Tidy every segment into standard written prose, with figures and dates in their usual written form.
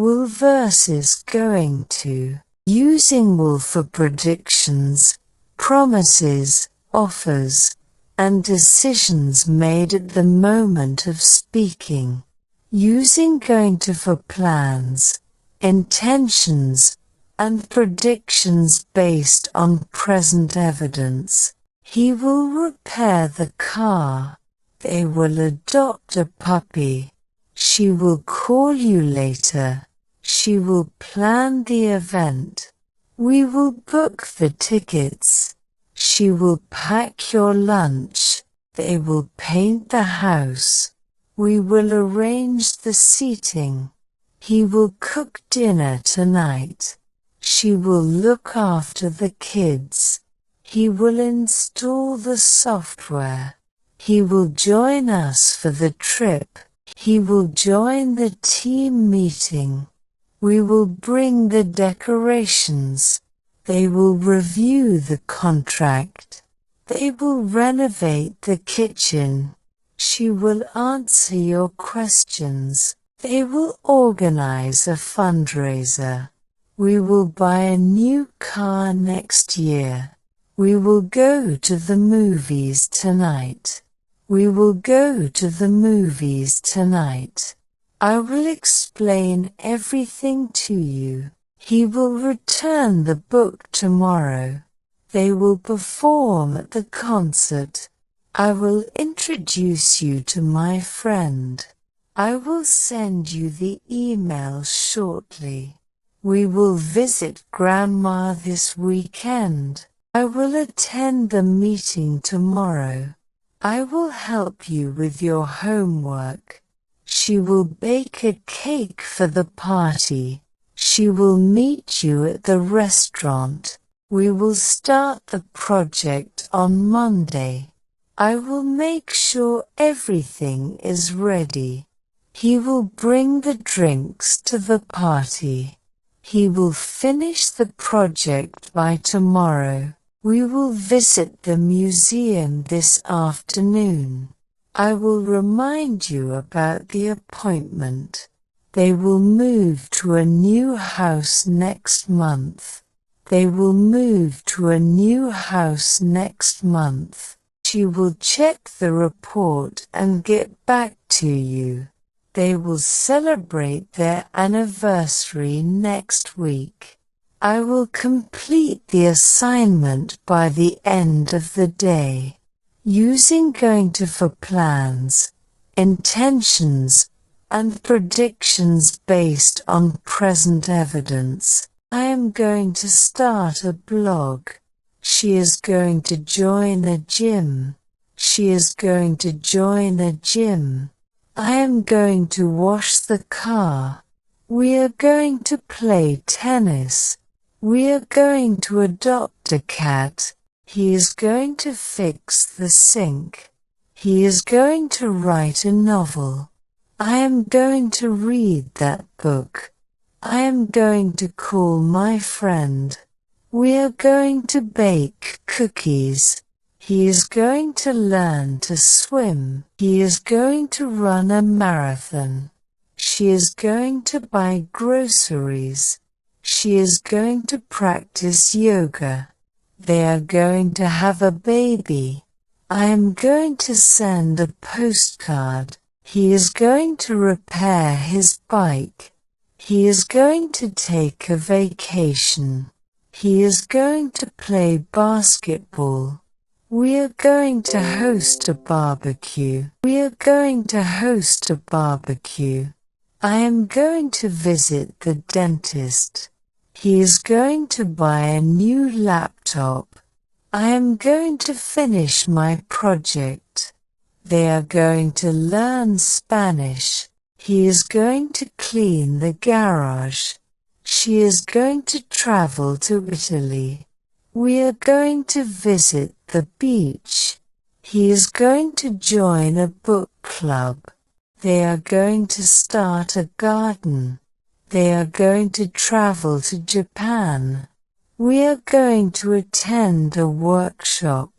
Will versus going to. Using will for predictions, promises, offers, and decisions made at the moment of speaking. Using going to for plans, intentions, and predictions based on present evidence. He will repair the car. They will adopt a puppy. She will call you later. She will plan the event. We will book the tickets. She will pack your lunch. They will paint the house. We will arrange the seating. He will cook dinner tonight. She will look after the kids. He will install the software. He will join us for the trip. He will join the team meeting. We will bring the decorations. They will review the contract. They will renovate the kitchen. She will answer your questions. They will organize a fundraiser. We will buy a new car next year. We will go to the movies tonight. We will go to the movies tonight. I will explain everything to you. He will return the book tomorrow. They will perform at the concert. I will introduce you to my friend. I will send you the email shortly. We will visit Grandma this weekend. I will attend the meeting tomorrow. I will help you with your homework. She will bake a cake for the party. She will meet you at the restaurant. We will start the project on Monday. I will make sure everything is ready. He will bring the drinks to the party. He will finish the project by tomorrow. We will visit the museum this afternoon. I will remind you about the appointment. They will move to a new house next month. They will move to a new house next month. She will check the report and get back to you. They will celebrate their anniversary next week. I will complete the assignment by the end of the day. Using going to for plans, intentions, and predictions based on present evidence. I am going to start a blog. She is going to join a gym. She is going to join a gym. I am going to wash the car. We are going to play tennis. We are going to adopt a cat. He is going to fix the sink. He is going to write a novel. I am going to read that book. I am going to call my friend. We are going to bake cookies. He is going to learn to swim. He is going to run a marathon. She is going to buy groceries. She is going to practice yoga. They are going to have a baby. I am going to send a postcard. He is going to repair his bike. He is going to take a vacation. He is going to play basketball. We are going to host a barbecue. We are going to host a barbecue. I am going to visit the dentist. He is going to buy a new laptop. I am going to finish my project. They are going to learn Spanish. He is going to clean the garage. She is going to travel to Italy. We are going to visit the beach. He is going to join a book club. They are going to start a garden. They are going to travel to Japan. We are going to attend a workshop.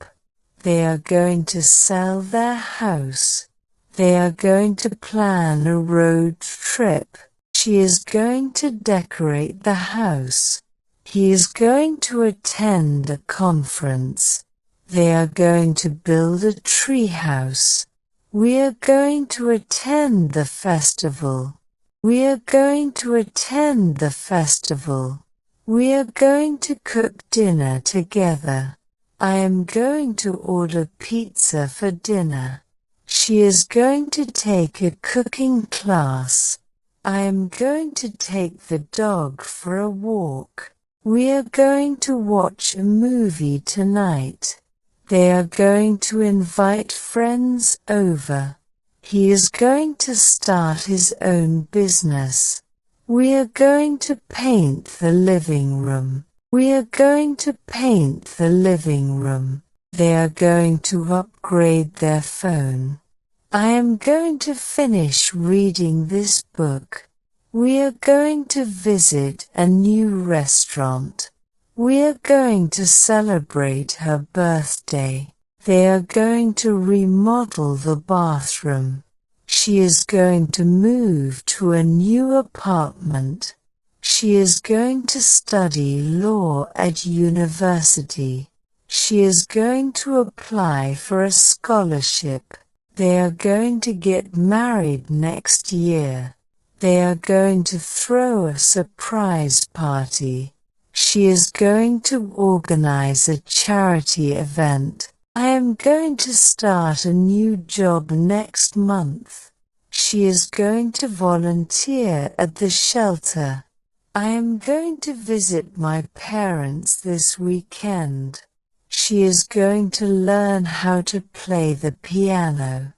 They are going to sell their house. They are going to plan a road trip. She is going to decorate the house. He is going to attend a conference. They are going to build a tree house. We are going to attend the festival. We are going to attend the festival. We are going to cook dinner together. I am going to order pizza for dinner. She is going to take a cooking class. I am going to take the dog for a walk. We are going to watch a movie tonight. They are going to invite friends over. He is going to start his own business. We are going to paint the living room. We are going to paint the living room. They are going to upgrade their phone. I am going to finish reading this book. We are going to visit a new restaurant. We are going to celebrate her birthday. They are going to remodel the bathroom. She is going to move to a new apartment. She is going to study law at university. She is going to apply for a scholarship. They are going to get married next year. They are going to throw a surprise party. She is going to organize a charity event. I am going to start a new job next month. She is going to volunteer at the shelter. I am going to visit my parents this weekend. She is going to learn how to play the piano.